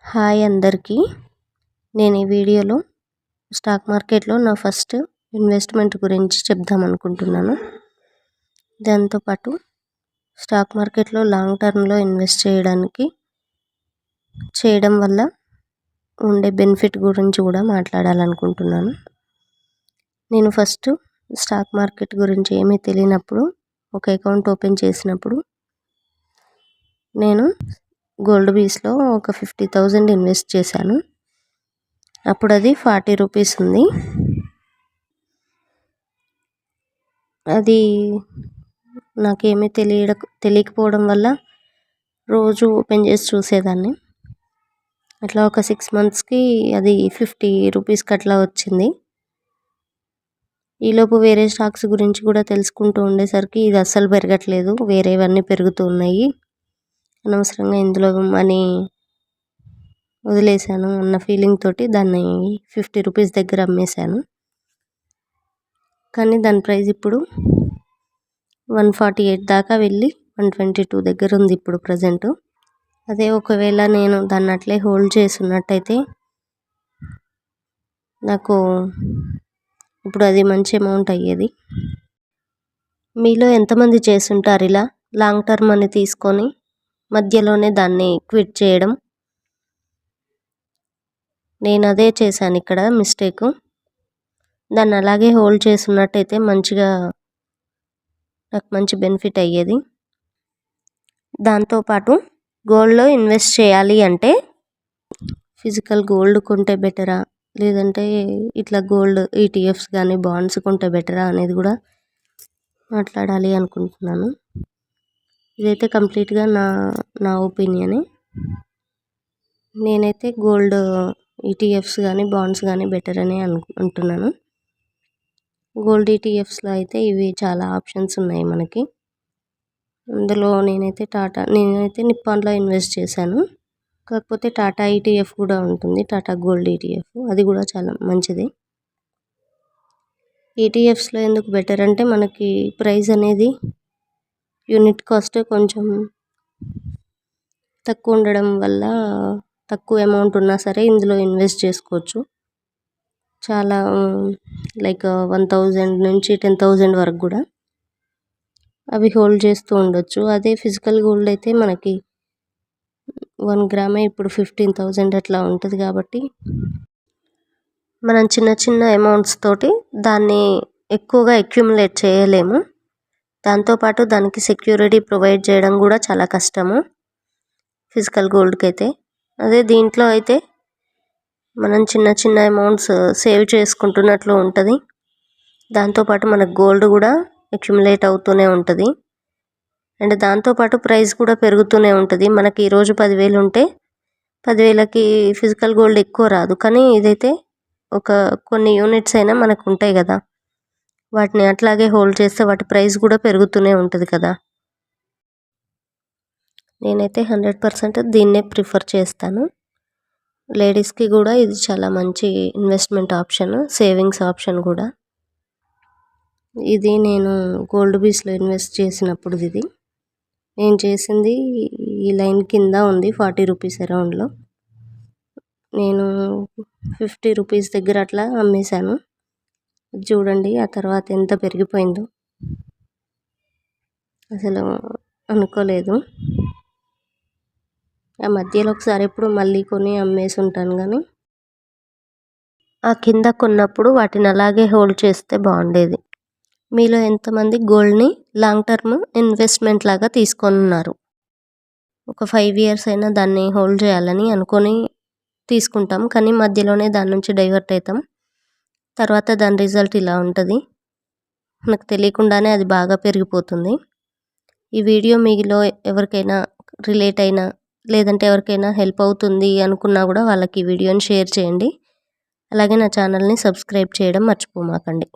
Hi అందరికీ. నేను ఈ వీడియోలో స్టాక్ మార్కెట్లో నా ఫస్ట్ ఇన్వెస్ట్మెంట్ గురించి చెప్దామనుకుంటున్నాను. దాంతోపాటు స్టాక్ మార్కెట్లో లాంగ్ టర్మ్లో ఇన్వెస్ట్ చేయడం వల్ల ఉండే బెనిఫిట్ గురించి కూడా మాట్లాడాలనుకుంటున్నాను. నేను ఫస్ట్ స్టాక్ మార్కెట్ గురించి ఏమీ తెలియనప్పుడు ఒక అకౌంట్ ఓపెన్ చేసినప్పుడు నేను గోల్డ్ బీస్లో ఒక 50,000 ఇన్వెస్ట్ చేశాను. అప్పుడు అది 40 రూపీస్ ఉంది. అది నాకేమీ తెలియకపోవడం వల్ల రోజు ఓపెన్ చేసి చూసేదాన్ని. అట్లా ఒక 6 మంత్స్కి అది 50 రూపీస్కి అట్లా వచ్చింది. ఈలోపు వేరే స్టాక్స్ గురించి కూడా తెలుసుకుంటూ ఉండేసరికి ఇది అస్సలు పెరగట్లేదు, వేరేవన్నీ పెరుగుతూ ఉన్నాయి, అనవసరంగా ఇందులో మనీ వదిలేశాను అన్న ఫీలింగ్ తోటి దాన్ని 50 రూపీస్ దగ్గర అమ్మేశాను. కానీ దాని ప్రైస్ ఇప్పుడు 148 దాకా వెళ్ళి 122 దగ్గర ఉంది ఇప్పుడు ప్రజెంట్. అదే ఒకవేళ నేను దాన్ని అట్లే హోల్డ్ చేస్తున్నట్టయితే నాకు ఇప్పుడు అది మంచి అమౌంట్ అయ్యేది. మీలో ఎంతమంది చేస్తుంటారు ఇలా లాంగ్ టర్మ్ అని తీసుకొని మధ్యలోనే దాన్ని క్విట్ చేయడం? నేను అదే చేశాను ఇక్కడ మిస్టేక్. దాన్ని అలాగే హోల్డ్ చేస్తున్నట్టయితే నాకు మంచి బెనిఫిట్ అయ్యేది. దాంతోపాటు గోల్డ్లో ఇన్వెస్ట్ చేయాలి అంటే ఫిజికల్ గోల్డ్ కొంటే బెటరా, లేదంటే ఇట్లా గోల్డ్ ఈటీఎఫ్స్ కానీ బాండ్స్ కొంటే బెటరా అనేది కూడా మాట్లాడాలి అనుకుంటున్నాను. ఇదైతే కంప్లీట్గా నా ఒపీనియనే. నేనైతే గోల్డ్ ఈటీఎఫ్స్ కానీ బాండ్స్ కానీ బెటర్ అని అంటున్నాను. గోల్డ్ ఈటీఎఫ్స్లో అయితే ఇవి చాలా ఆప్షన్స్ ఉన్నాయి మనకి. అందులో నేనైతే నిప్పాన్లో ఇన్వెస్ట్ చేశాను. కాకపోతే టాటా ఈటీఎఫ్ కూడా ఉంటుంది, టాటా గోల్డ్ ఈటీఎఫ్, అది కూడా చాలా మంచిది. ఈటీఎఫ్స్లో ఎందుకు బెటర్ అంటే మనకి ప్రైస్ అనేది యూనిట్ కాస్ట్ కొంచెం తక్కువ ఉండడం వల్ల తక్కువ అమౌంట్ ఉన్నా సరే ఇందులో ఇన్వెస్ట్ చేసుకోవచ్చు. చాలా లైక్ 1,000 నుంచి 10,000 వరకు కూడా అవి హోల్డ్ చేస్తూ ఉండొచ్చు. అదే ఫిజికల్ గోల్డ్ అయితే మనకి 1 గ్రామే ఇప్పుడు 15,000 అట్లా ఉంటుంది. కాబట్టి మనం చిన్న చిన్న అమౌంట్స్ తోటి దాన్ని ఎక్కువగా అక్యుములేట్ చేయలేము. దాంతోపాటు దానికి సెక్యూరిటీ ప్రొవైడ్ చేయడం కూడా చాలా కష్టము ఫిజికల్ గోల్డ్కి అయితే. అదే దీంట్లో అయితే మనం చిన్న చిన్న అమౌంట్స్ సేవ్ చేసుకుంటున్నట్లు ఉంటుంది. దాంతోపాటు మనకు గోల్డ్ కూడా అక్యుములేట్ అవుతూనే ఉంటుంది. అండ్ దాంతోపాటు ప్రైస్ కూడా పెరుగుతూనే ఉంటుంది. మనకి ఈరోజు 10,000 ఉంటే 10,000కి ఫిజికల్ గోల్డ్ ఎక్కువ రాదు. కానీ ఇదైతే కొన్ని యూనిట్స్ అయినా మనకు ఉంటాయి కదా, వాటిని అట్లాగే హోల్డ్ చేస్తే వాటి ప్రైస్ కూడా పెరుగుతూనే ఉంటుంది కదా. నేనైతే 100% దీన్నే ప్రిఫర్ చేస్తాను. లేడీస్కి కూడా ఇది చాలా మంచి ఇన్వెస్ట్మెంట్ ఆప్షన్, సేవింగ్స్ ఆప్షన్ కూడా. ఇది నేను గోల్డ్ బీస్లో ఇన్వెస్ట్ చేసినప్పుడు నేను చేసింది ఈ లైన్ కింద ఉంది, 40 రూపీస్ అరౌండ్లో. నేను 50 రూపీస్ దగ్గర అట్లా అమ్మేశాను. చూడండి ఆ తర్వాత ఎంత పెరిగిపోయిందో, అసలు అనుకోలేదు. ఆ మధ్యలో ఒకసారి ఎప్పుడు మళ్ళీ కొని అమ్మేసి ఉంటాను, కానీ ఆ కింద కొన్నప్పుడు వాటిని అలాగే హోల్డ్ చేస్తే బాగుండేది. మీలో ఎంతమంది గోల్డ్ని లాంగ్ టర్మ్ ఇన్వెస్ట్మెంట్ లాగా తీసుకొని ఉన్నారు? ఒక 5 years అయినా దాన్ని హోల్డ్ చేయాలని అనుకొని తీసుకుంటాం, కానీ మధ్యలోనే దాని నుంచి డైవర్ట్ అవుతాం. తర్వాత దాని రిజల్ట్ ఇలా ఉంటుంది, మనకు తెలియకుండానే అది బాగా పెరిగిపోతుంది. ఈ వీడియో మీలో ఎవరికైనా రిలేట్ అయినా, లేదంటే ఎవరికైనా హెల్ప్ అవుతుంది అనుకున్నా కూడా వాళ్ళకి ఈ వీడియోని షేర్ చేయండి. అలాగే నా ఛానల్ని సబ్స్క్రైబ్ చేయడం మర్చిపోమాకండి.